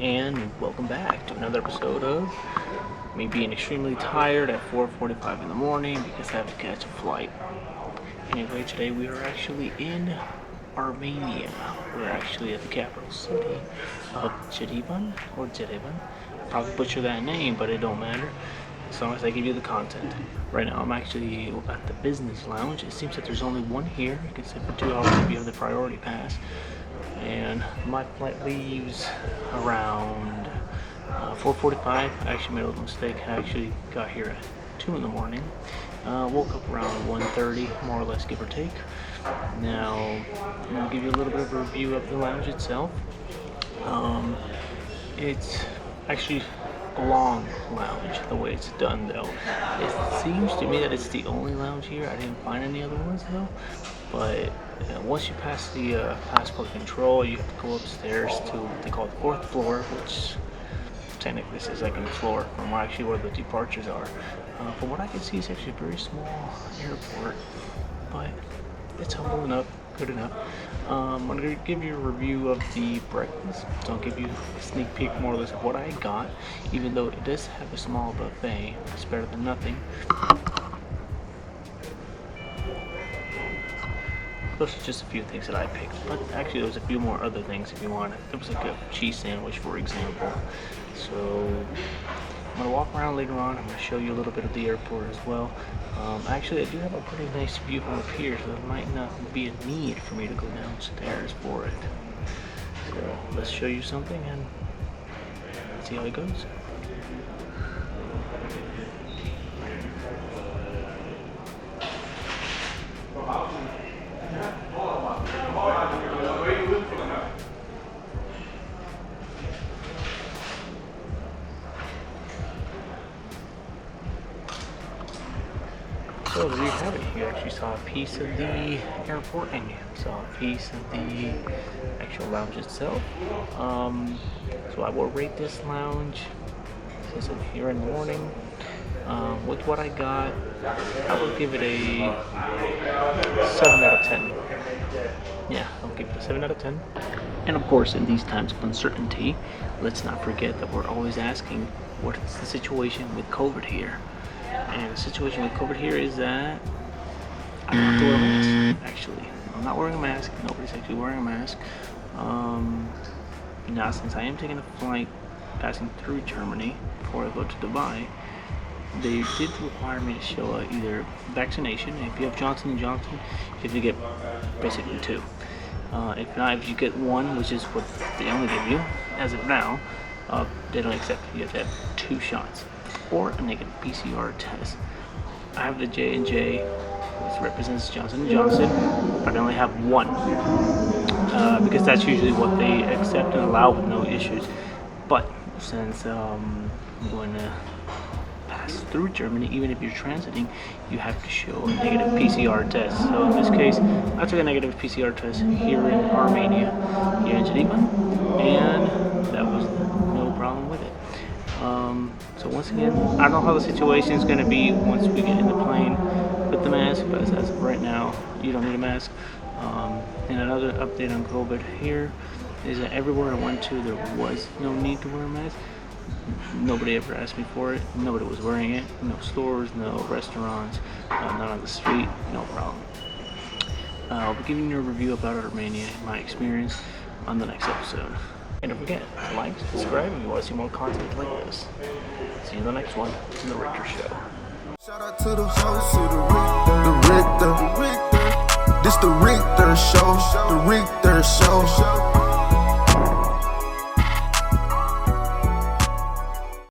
and welcome back to another episode of me being extremely tired at 4:45 in the morning because I have to catch a flight. Anyway, today we are actually in Armenia. We're actually at the capital city of Yerevan or Yerevan. Probably butcher that name, but it don't matter as long as I give you the content. Right now I'm actually at the business lounge. It seems that there's only one here. You can sit for 2 hours if you have the priority pass. And my flight leaves around 4:45. I actually made a little mistake. I actually got here at 2 in the morning. Woke up around 1:30, more or less, give or take. Now, I'm going to give you a little bit of a review of the lounge itself. It's actually a long lounge, the way it's done, though. It seems to me that it's the only lounge here. I didn't find any other ones, though. But once you pass the passport control, you have to go upstairs to what they call the 4th floor, which technically is the 2nd floor from where the departures are. From what I can see, it's actually a very small airport, but it's humble enough, good enough. I'm going to give you a review of the breakfast, so I'll give you a sneak peek more or less of what I got. Even though it does have a small buffet, it's better than nothing. Those are just a few things that I picked, but actually there was a few more other things if you want. There was like a cheese sandwich, for example. So I'm gonna walk around later on. I'm gonna show you a little bit of the airport as well. Actually, I do have a pretty nice view from up here, so there might not be a need for me to go downstairs for it. So let's show you something and see how it goes. So there you have it. You actually saw a piece of the airport and you saw a piece of the actual lounge itself. So I will rate this lounge, since I'm here in the morning, with what I got, I will give it a 7 out of 10. Yeah, I'll give it a 7 out of 10. And of course, in these times of uncertainty, let's not forget that we're always asking, what is the situation with COVID here? And the situation with COVID here is that I don't have to wear a mask, actually. I'm not wearing a mask. Nobody's actually wearing a mask. Now, since I am taking a flight passing through Germany before I go to Dubai, they did require me to show either vaccination. If you have Johnson & Johnson, you have to get basically 2. If not, if you get 1, which is what they only give you, as of now, they don't accept it. You have to have 2 shots or a negative PCR test. I have the J&J, which represents Johnson & Johnson, but I only have 1 because that's usually what they accept and allow with no issues. But since I'm going to pass through Germany, even if you're transiting, you have to show a negative PCR test. So in this case, I took a negative PCR test here in Armenia, here in Yerevan, and that was no problem with it. So once again, I don't know how the situation is going to be once we get in the plane with the mask, but as of right now, you don't need a mask. And another update on COVID here is that everywhere I went to, there was no need to wear a mask. Nobody ever asked me for it. Nobody was wearing it. No stores, no restaurants, none on the street, no problem. I'll be giving you a review about Armenia, my experience, on the next episode. And don't forget to like, subscribe if you want to see more content like this. See you in the next one, in The Richter Show. Shout out to the host, to the Richter.